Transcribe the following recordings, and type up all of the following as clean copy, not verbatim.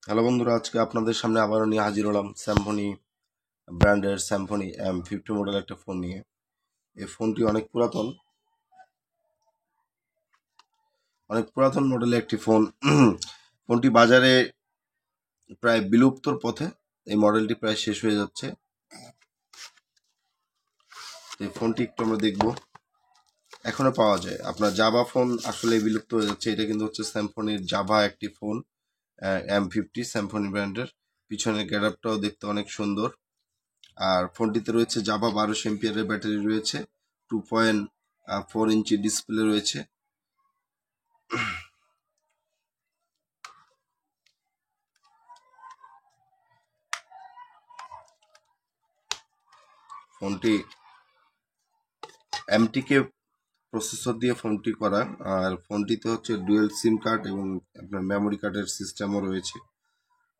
Hello বন্ধুরা, আজকে আপনাদের সামনে আবারও নিয়ে হাজির হলাম স্যামসনি ব্র্যান্ডের স্যামসনি M50 মডেল একটা ফোন নিয়ে। এই ফোনটি অনেক পুরাতন মডেলের একটি ফোন। ফোনটি বাজারে প্রায় বিলুপ্তর পথে। এই মডেলটি প্রায় শেষ হয়ে যাচ্ছে। এই ফোনটি একটু আমরা দেখব। এখনো পাওয়া যায়। আপনার জাভা ফোন আসলে বিলুপ্ত হয়ে যাচ্ছে। এটা কিন্তু হচ্ছে স্যামসনির জাভা একটি ফোন, M50 স্যামসনি ব্র্যান্ডের। পিছনের গ্যারাপটাও দেখতে অনেক সুন্দর। আর ফোনটিতে রয়েছে জাভা 1200 এমপিয়ারের ব্যাটারি রয়েছে, 2.4 ইঞ্চি ডিসপ্লে রয়েছে। ফোনটি MTK প্রসেসর দিয়ে ফোনটি করা। আর ফোনটিতে হচ্ছে ডুয়েল সিম কার্ড এবং আপনার মেমোরি কার্ডের সিস্টেমও রয়েছে।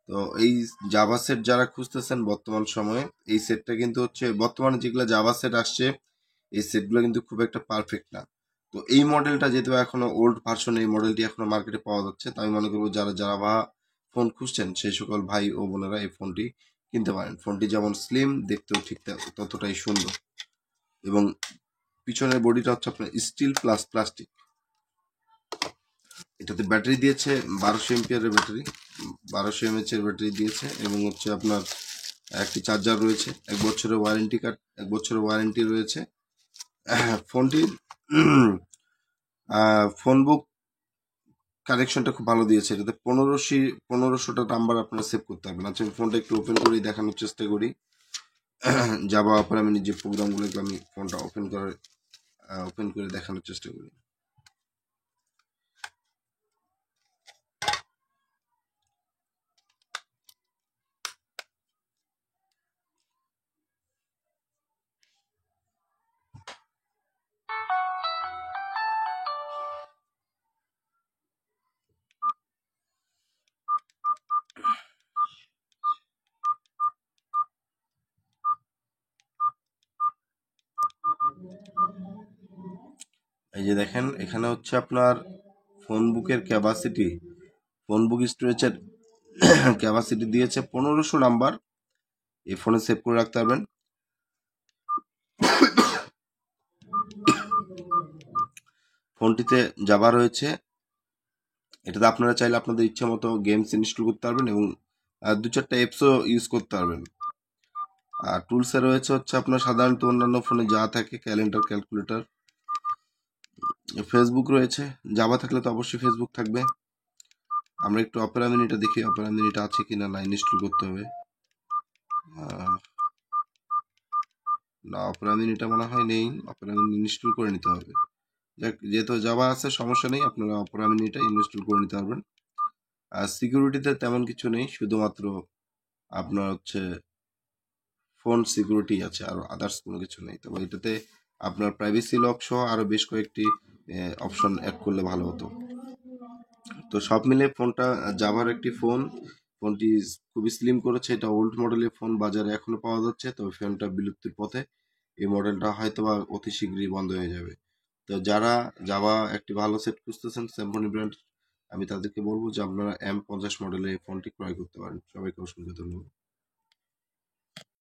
তো এই জাভা সেট যারা খুঁজতেছেন বর্তমান সময়ে, এই সেটটা কিন্তু হচ্ছে বর্তমানে যেগুলো জাভা সেট আসছে, এই সেটগুলো কিন্তু খুব একটা পারফেক্ট না। তো এই মডেলটা যেহেতু এখনো ওল্ড ভার্সন, এই মডেলটি এখনো মার্কেটে পাওয়া যাচ্ছে। তো আমি মনে করবো যারা জাভা ফোন খুঁজছেন সেই সকল ভাই ও বোনেরা এই ফোনটি কিনতে পারেন। ফোনটি যেমন স্লিম, দেখতেও ঠিক ততটাই সুন্দর। এবং পিছনের বডিটা হচ্ছে আপনার স্টিল প্লাস প্লাস্টিক। এটাতে ব্যাটারি দিয়েছে 1200 এমপিয়ারের ব্যাটারি, 1200 এমএচ এর ব্যাটারি দিয়েছে। এবং হচ্ছে আপনার একটি চার্জার রয়েছে, 1 বছরের ওয়ারেন্টি রয়েছে। ফোনটির ফোন বুক কানেকশনটা খুব ভালো দিয়েছে। এটাতে 1500টা নাম্বার আপনারা সেভ করতে পারবেন। আচ্ছা, আমি ফোনটা একটু ওপেন করে দেখানোর চেষ্টা করি। যাওয়ার পর আমি নিজে প্রোগ্রামগুলোকে আমি ফোনটা ওপেন করে দেখানোর চেষ্টা করি। এই যে দেখেন, এখানে হচ্ছে আপনার ফোন বুকের ক্যাপাসিটি, ফোন বুক স্টোরেজের ক্যাপাসিটি দিয়েছে 1500 নাম্বার। এই ফোনে সেভ করে রাখতে পারবেন। ফোনটিতে জাভা রয়েছে। এটাতে আপনারা চাইলে আপনাদের ইচ্ছা মতো গেমস ইনস্টল করতে পারবেন এবং 2-4টা অ্যাপসও ইউজ করতে পারবেন। আর টুলসে রয়েছে হচ্ছে আপনার সাধারণত অন্যান্য ফোনে যা থাকে, ক্যালেন্ডার, ক্যালকুলেটর, ফেসবুক রয়েছে। জাভা থাকলে তো অবশ্যই ফেসবুক থাকবে। আমরা একটু অপেরা মিনিটা দেখি, অপেরা মিনিটা আছে কিনা। না, ইনস্টল করতে হবে। না, অপেরা মিনিটা মনে হয় নেই। অপেরা মিনি ইনস্টল করে নিতে হবে। যাক, যেহেতু জাভা আছে সমস্যা নেই, আপনারা অপেরা মিনিটা ইনস্টল করে নিতে পারবেন। আর সিকিউরিটিতে তেমন কিছু নেই, শুধুমাত্র আপনার হচ্ছে ফোন সিকিউরিটি আছে, আর আদার্স কোনো কিছু নেই। তবে এটাতে আপনার প্রাইভেসি লক সহ আরো বেশ কয়েকটি অপশন অ্যাড করলে ভালো হতো। তো সব মিলে ফোনটা জাভার একটি ফোন। ফোনটি খুবই স্লিম করেছে। এটা ওল্ড মডেলের ফোন, বাজারে এখনো পাওয়া যাচ্ছে। তবে ফোনটা বিলুপ্তির পথে। এই মডেলটা হয়তো বা অতি শীঘ্রই বন্ধ হয়ে যাবে। তো যারা জাভা একটি ভালো সেট খুঁজতেছেন স্যামসং ব্র্যান্ড, আমি তাদেরকে বলবো যে আপনারা M50 মডেলের এই ফোনটি ক্রয় করতে পারেন। সবাইকে অসংখ্য ধন্যবাদ।